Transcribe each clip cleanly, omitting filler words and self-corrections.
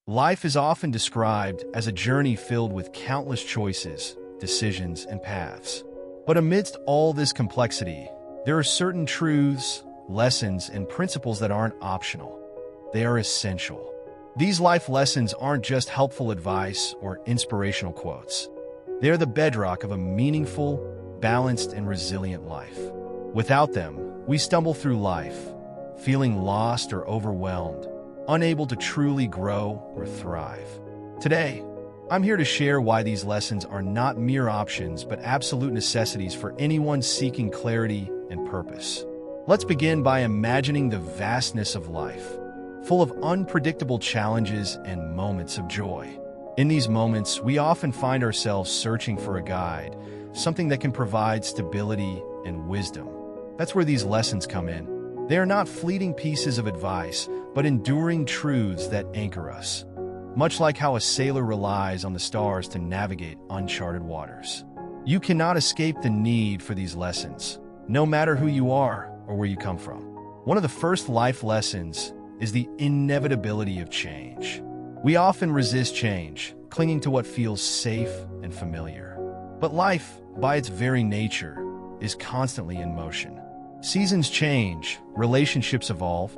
Life is often described as a journey filled with countless choices, decisions, and paths. But amidst all this complexity, there are certain truths, lessons, and principles that aren't optional. They are essential. These life lessons aren't just helpful advice or inspirational quotes. They are the bedrock of a meaningful, balanced, and resilient life. Without them, we stumble through life, feeling lost or overwhelmed, unable to truly grow or thrive. Today, I'm here to share why these lessons are not mere options but absolute necessities for anyone seeking clarity and purpose. Let's begin by imagining the vastness of life, full of unpredictable challenges and moments of joy. In these moments, we often find ourselves searching for a guide, something that can provide stability and wisdom. That's where these lessons come in. They are not fleeting pieces of advice, but enduring truths that anchor us, much like how a sailor relies on the stars to navigate uncharted waters. You cannot escape the need for these lessons, no matter who you are or where you come from. One of the first life lessons is the inevitability of change. We often resist change, clinging to what feels safe and familiar. But life, by its very nature, is constantly in motion. Seasons change, relationships evolve,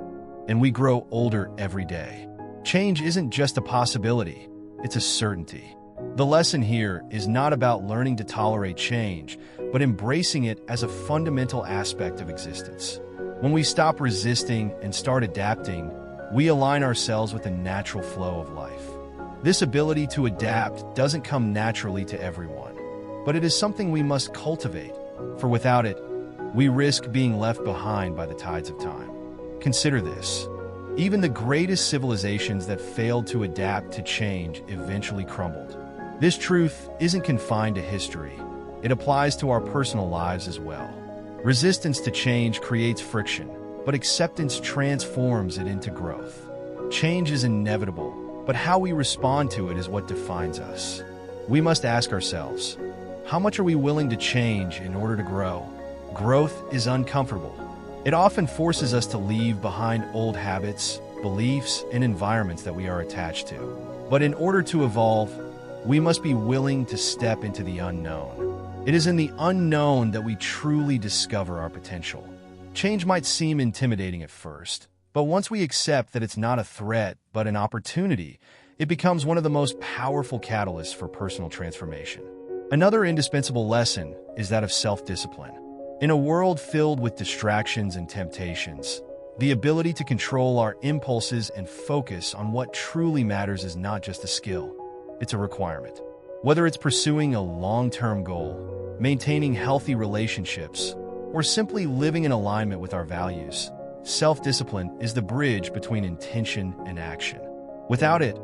and we grow older every day. Change isn't just a possibility, it's a certainty. The lesson here is not about learning to tolerate change, but embracing it as a fundamental aspect of existence. When we stop resisting and start adapting, we align ourselves with the natural flow of life. This ability to adapt doesn't come naturally to everyone, but it is something we must cultivate, for without it, we risk being left behind by the tides of time. Consider this. Even the greatest civilizations that failed to adapt to change eventually crumbled. This truth isn't confined to history. It applies to our personal lives as well. Resistance to change creates friction, but acceptance transforms it into growth. Change is inevitable, but how we respond to it is what defines us. We must ask ourselves, how much are we willing to change in order to grow? Growth is uncomfortable. It often forces us to leave behind old habits, beliefs, and environments that we are attached to. But in order to evolve, we must be willing to step into the unknown. It is in the unknown that we truly discover our potential. Change might seem intimidating at first, but once we accept that it's not a threat but an opportunity, it becomes one of the most powerful catalysts for personal transformation. Another indispensable lesson is that of self-discipline. In a world filled with distractions and temptations, the ability to control our impulses and focus on what truly matters is not just a skill, it's a requirement. Whether it's pursuing a long-term goal, maintaining healthy relationships, or simply living in alignment with our values, self-discipline is the bridge between intention and action. Without it,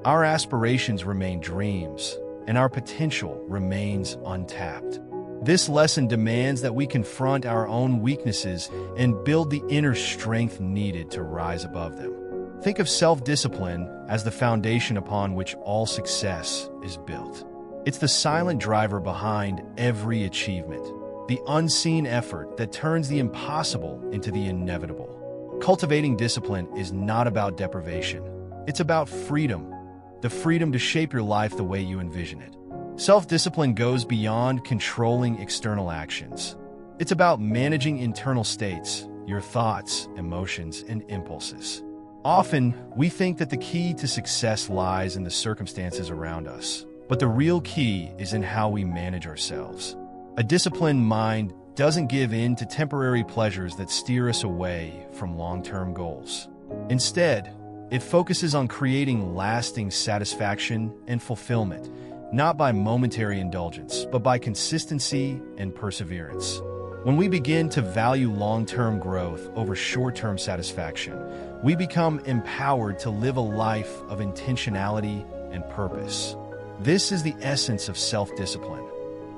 our aspirations remain dreams, and our potential remains untapped. This lesson demands that we confront our own weaknesses and build the inner strength needed to rise above them. Think of self-discipline as the foundation upon which all success is built. It's the silent driver behind every achievement, the unseen effort that turns the impossible into the inevitable. Cultivating discipline is not about deprivation. It's about freedom, the freedom to shape your life the way you envision it. Self-discipline goes beyond controlling external actions. It's about managing internal states, your thoughts, emotions, and impulses. Often, we think that the key to success lies in the circumstances around us, but the real key is in how we manage ourselves. A disciplined mind doesn't give in to temporary pleasures that steer us away from long-term goals. Instead, it focuses on creating lasting satisfaction and fulfillment, not by momentary indulgence, but by consistency and perseverance. When we begin to value long-term growth over short-term satisfaction, we become empowered to live a life of intentionality and purpose. This is the essence of self-discipline,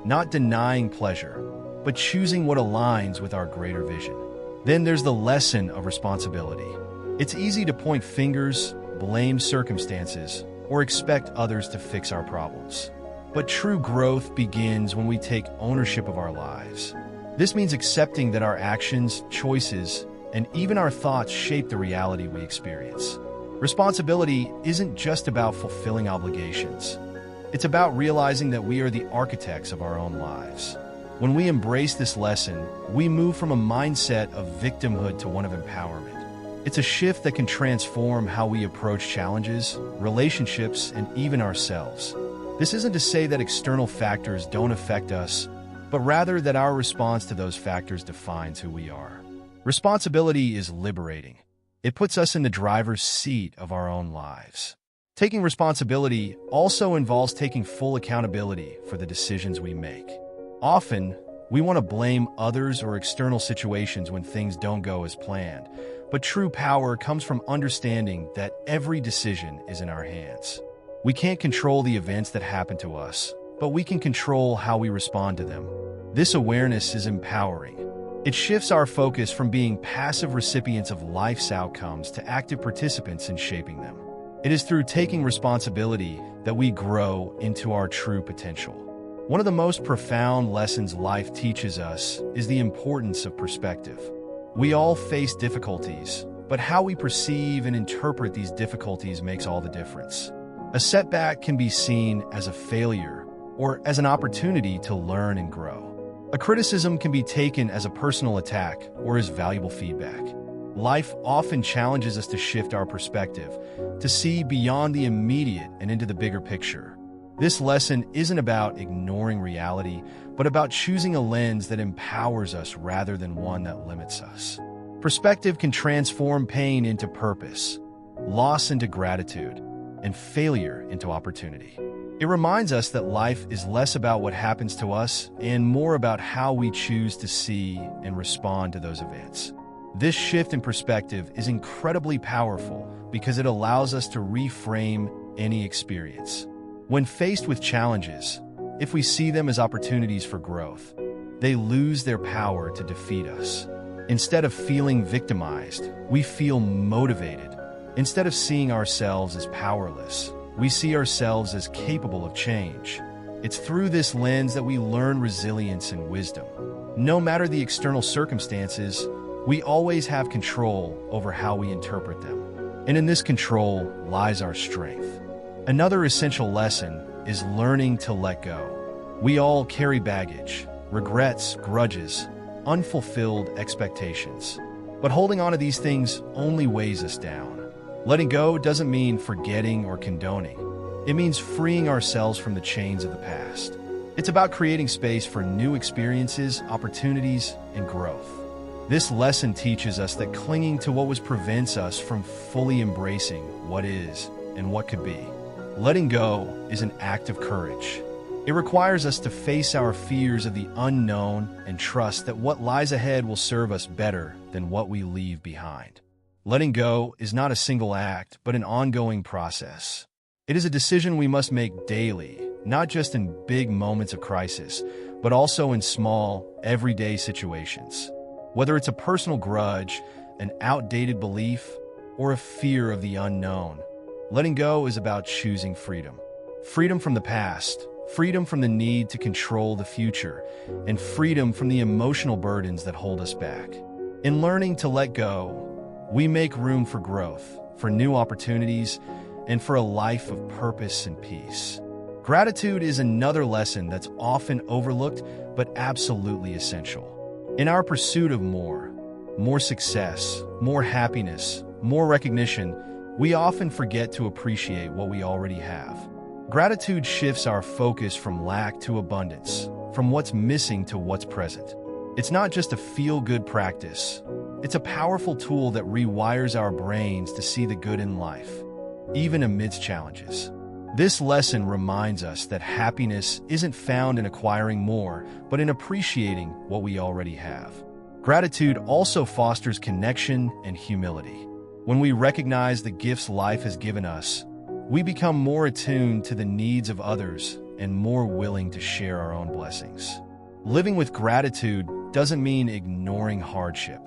not denying pleasure, but choosing what aligns with our greater vision. Then there's the lesson of responsibility. It's easy to point fingers, blame circumstances, or expect others to fix our problems. But true growth begins when we take ownership of our lives. This means accepting that our actions, choices, and even our thoughts shape the reality we experience. Responsibility isn't just about fulfilling obligations. It's about realizing that we are the architects of our own lives. When we embrace this lesson, we move from a mindset of victimhood to one of empowerment. It's a shift that can transform how we approach challenges, relationships, and even ourselves. This isn't to say that external factors don't affect us, but rather that our response to those factors defines who we are. Responsibility is liberating. It puts us in the driver's seat of our own lives. Taking responsibility also involves taking full accountability for the decisions we make. Often, we want to blame others or external situations when things don't go as planned, but true power comes from understanding that every decision is in our hands. We can't control the events that happen to us, but we can control how we respond to them. This awareness is empowering. It shifts our focus from being passive recipients of life's outcomes to active participants in shaping them. It is through taking responsibility that we grow into our true potential. One of the most profound lessons life teaches us is the importance of perspective. We all face difficulties, but how we perceive and interpret these difficulties makes all the difference. A setback can be seen as a failure or as an opportunity to learn and grow. A criticism can be taken as a personal attack or as valuable feedback. Life often challenges us to shift our perspective, to see beyond the immediate and into the bigger picture. This lesson isn't about ignoring reality, but about choosing a lens that empowers us rather than one that limits us. Perspective can transform pain into purpose, loss into gratitude, and failure into opportunity. It reminds us that life is less about what happens to us and more about how we choose to see and respond to those events. This shift in perspective is incredibly powerful because it allows us to reframe any experience. When faced with challenges, if we see them as opportunities for growth, they lose their power to defeat us. Instead of feeling victimized, we feel motivated. Instead of seeing ourselves as powerless, we see ourselves as capable of change. It's through this lens that we learn resilience and wisdom. No matter the external circumstances, we always have control over how we interpret them. And in this control lies our strength. Another essential lesson is learning to let go. We all carry baggage, regrets, grudges, unfulfilled expectations. But holding on to these things only weighs us down. Letting go doesn't mean forgetting or condoning. It means freeing ourselves from the chains of the past. It's about creating space for new experiences, opportunities, and growth. This lesson teaches us that clinging to what prevents us from fully embracing what is and what could be. Letting go is an act of courage. It requires us to face our fears of the unknown and trust that what lies ahead will serve us better than what we leave behind. Letting go is not a single act, but an ongoing process. It is a decision we must make daily, not just in big moments of crisis, but also in small, everyday situations. Whether it's a personal grudge, an outdated belief, or a fear of the unknown, letting go is about choosing freedom. Freedom from the past, freedom from the need to control the future, and freedom from the emotional burdens that hold us back. In learning to let go, we make room for growth, for new opportunities, and for a life of purpose and peace. Gratitude is another lesson that's often overlooked, but absolutely essential. In our pursuit of more success, more happiness, more recognition, we often forget to appreciate what we already have. Gratitude shifts our focus from lack to abundance, from what's missing to what's present. It's not just a feel-good practice. It's a powerful tool that rewires our brains to see the good in life, even amidst challenges. This lesson reminds us that happiness isn't found in acquiring more, but in appreciating what we already have. Gratitude also fosters connection and humility. When we recognize the gifts life has given us, we become more attuned to the needs of others and more willing to share our own blessings. Living with gratitude doesn't mean ignoring hardship.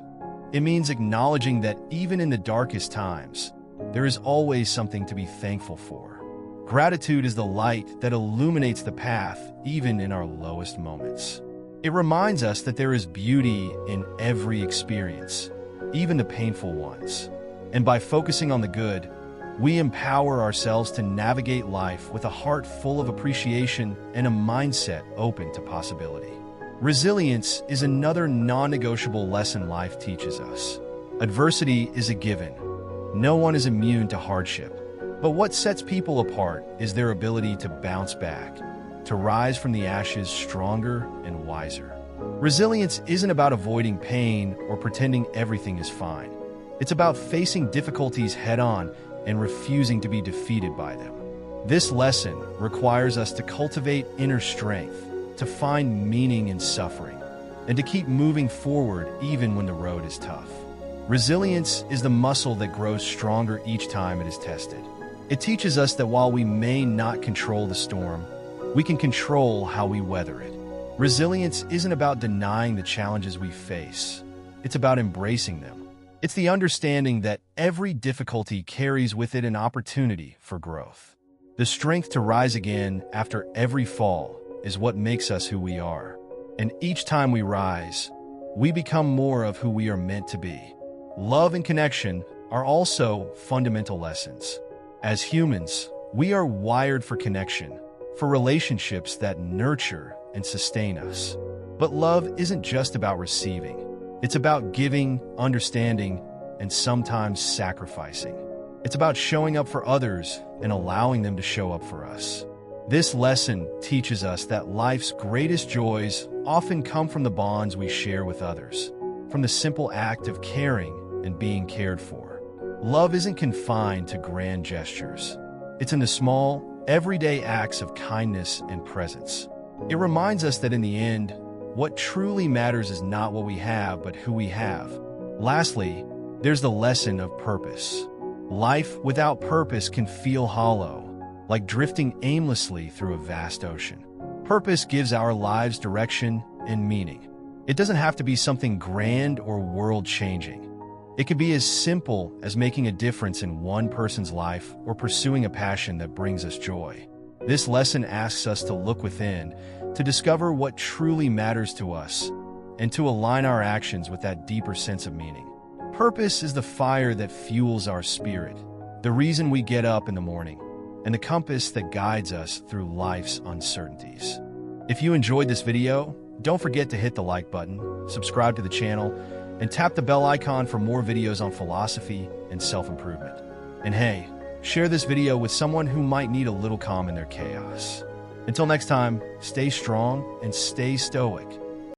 It means acknowledging that even in the darkest times, there is always something to be thankful for. Gratitude is the light that illuminates the path even in our lowest moments. It reminds us that there is beauty in every experience, even the painful ones. And by focusing on the good, We empower ourselves to navigate life with a heart full of appreciation and a mindset open to possibility. Resilience is another non-negotiable lesson life teaches us. Adversity is a given. No one is immune to hardship. But what sets people apart is their ability to bounce back, to rise from the ashes stronger and wiser. Resilience isn't about avoiding pain or pretending everything is fine. It's about facing difficulties head-on and refusing to be defeated by them. This lesson requires us to cultivate inner strength, to find meaning in suffering, and to keep moving forward even when the road is tough. Resilience is the muscle that grows stronger each time it is tested. It teaches us that while we may not control the storm, we can control how we weather it. Resilience isn't about denying the challenges we face. It's about embracing them. It's the understanding that every difficulty carries with it an opportunity for growth. The strength to rise again after every fall is what makes us who we are. And each time we rise, we become more of who we are meant to be. Love and connection are also fundamental lessons. As humans, we are wired for connection, for relationships that nurture and sustain us. But love isn't just about receiving. It's about giving, understanding, and sometimes sacrificing. It's about showing up for others and allowing them to show up for us. This lesson teaches us that life's greatest joys often come from the bonds we share with others, from the simple act of caring and being cared for. Love isn't confined to grand gestures. It's in the small, everyday acts of kindness and presence. It reminds us that in the end, what truly matters is not what we have, but who we have. Lastly, there's the lesson of purpose. Life without purpose can feel hollow, like drifting aimlessly through a vast ocean. Purpose gives our lives direction and meaning. It doesn't have to be something grand or world-changing. It could be as simple as making a difference in one person's life or pursuing a passion that brings us joy. This lesson asks us to look within, to discover what truly matters to us, and to align our actions with that deeper sense of meaning. Purpose is the fire that fuels our spirit, the reason we get up in the morning, and the compass that guides us through life's uncertainties. If you enjoyed this video, don't forget to hit the like button, subscribe to the channel, and tap the bell icon for more videos on philosophy and self-improvement. And hey, share this video with someone who might need a little calm in their chaos. Until next time, stay strong and stay stoic.